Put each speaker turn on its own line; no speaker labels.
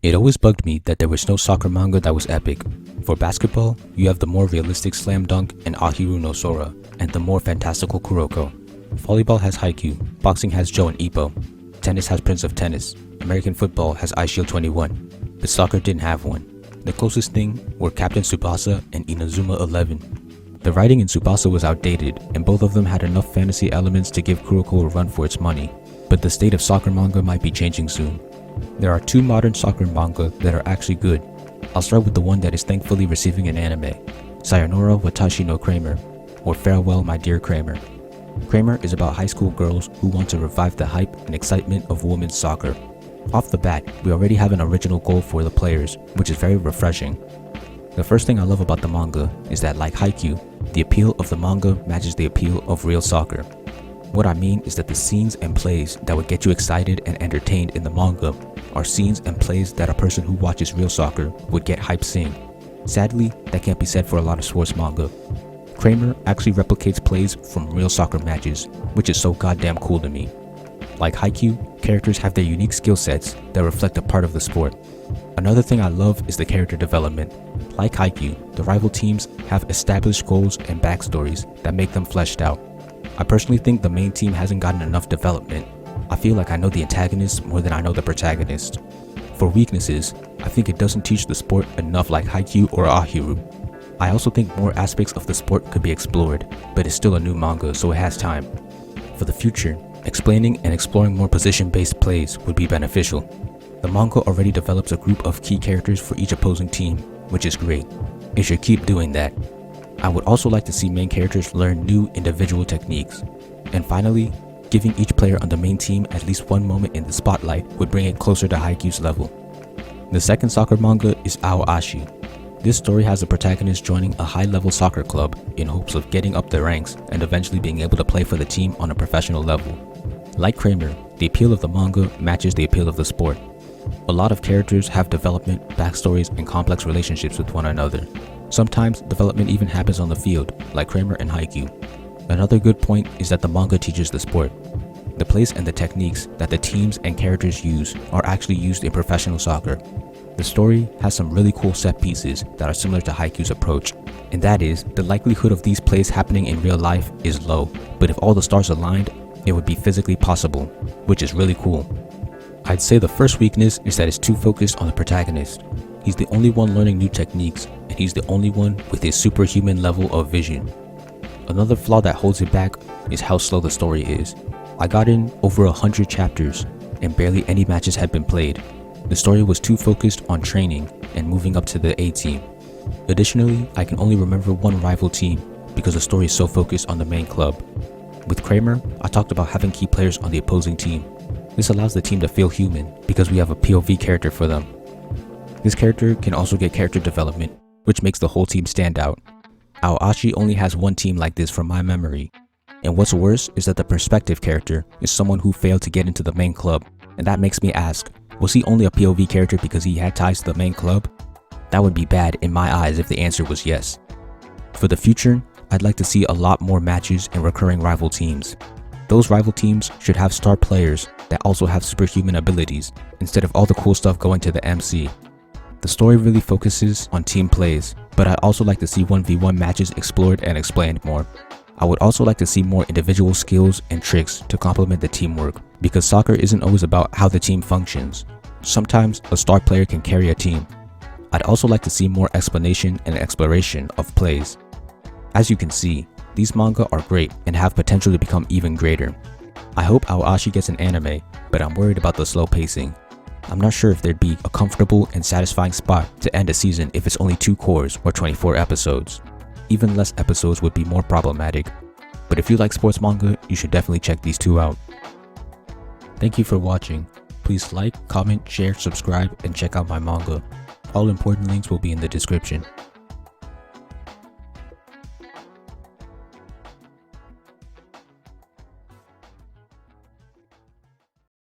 It always bugged me that there was no soccer manga that was epic. For basketball, you have the more realistic Slam Dunk and Ahiru no Sora, and the more fantastical Kuroko. Volleyball has Haikyuu, boxing has Joe and Ippo, tennis has Prince of Tennis, American football has Eyeshield 21, but soccer didn't have one. The closest thing were Captain Tsubasa and Inazuma 11. The writing in Tsubasa was outdated, and both of them had enough fantasy elements to give Kuroko a run for its money, but the state of soccer manga might be changing soon. There are two modern soccer manga that are actually good. I'll start with the one that is thankfully receiving an anime, Sayonara Watashi no Kramer, or Farewell My Dear Kramer. Kramer is about high school girls who want to revive the hype and excitement of women's soccer. Off the bat, we already have an original goal for the players, which is very refreshing. The first thing I love about the manga is that, like Haikyuu, the appeal of the manga matches the appeal of real soccer. What I mean is that the scenes and plays that would get you excited and entertained in the manga are scenes and plays that a person who watches real soccer would get hyped seeing. Sadly, that can't be said for a lot of sports manga. Kramer actually replicates plays from real soccer matches, which is so goddamn cool to me. Like Haikyuu, characters have their unique skill sets that reflect a part of the sport. Another thing I love is the character development. Like Haikyuu, the rival teams have established goals and backstories that make them fleshed out. I personally think the main team hasn't gotten enough development. I feel like I know the antagonist more than I know the protagonist. For weaknesses, I think it doesn't teach the sport enough like Haikyuu or Ahiru. I also think more aspects of the sport could be explored, but it's still a new manga, so it has time. For the future, explaining and exploring more position-based plays would be beneficial. The manga already develops a group of key characters for each opposing team, which is great. It should keep doing that. I would also like to see main characters learn new individual techniques. And finally, giving each player on the main team at least one moment in the spotlight would bring it closer to Haikyuu's level. The second soccer manga is Aoashi. This story has the protagonist joining a high-level soccer club in hopes of getting up the ranks and eventually being able to play for the team on a professional level. Like Kramer, the appeal of the manga matches the appeal of the sport. A lot of characters have development, backstories, and complex relationships with one another. Sometimes development even happens on the field, like Kramer and Haikyuu. Another good point is that the manga teaches the sport. The plays and the techniques that the teams and characters use are actually used in professional soccer. The story has some really cool set pieces that are similar to Haikyuu's approach, and that is, the likelihood of these plays happening in real life is low, but if all the stars aligned, it would be physically possible, which is really cool. I'd say the first weakness is that it's too focused on the protagonist. He's the only one learning new techniques, and he's the only one with a superhuman level of vision. Another flaw that holds it back is how slow the story is. I got in over 100 chapters, and barely any matches had been played. The story was too focused on training and moving up to the A team. Additionally, I can only remember one rival team because the story is so focused on the main club. With Kramer, I talked about having key players on the opposing team. This allows the team to feel human because we have a POV character for them. This character can also get character development, which makes the whole team stand out. Aoashi only has one team like this from my memory. And what's worse is that the perspective character is someone who failed to get into the main club, and that makes me ask, was he only a POV character because he had ties to the main club? That would be bad in my eyes if the answer was yes. For the future, I'd like to see a lot more matches and recurring rival teams. Those rival teams should have star players that also have superhuman abilities, instead of all the cool stuff going to the MC. The story really focuses on team plays, but I'd also like to see 1v1 matches explored and explained more. I would also like to see more individual skills and tricks to complement the teamwork, because soccer isn't always about how the team functions. Sometimes a star player can carry a team. I'd also like to see more explanation and exploration of plays. As you can see, these manga are great and have potential to become even greater. I hope Aoashi gets an anime, but I'm worried about the slow pacing. I'm not sure if there'd be a comfortable and satisfying spot to end a season if it's only 2 cores or 24 episodes. Even less episodes would be more problematic. But if you like sports manga, you should definitely check these 2 out. Thank you for watching. Please like, comment, share, subscribe, and check out my manga. All important links will be in the description.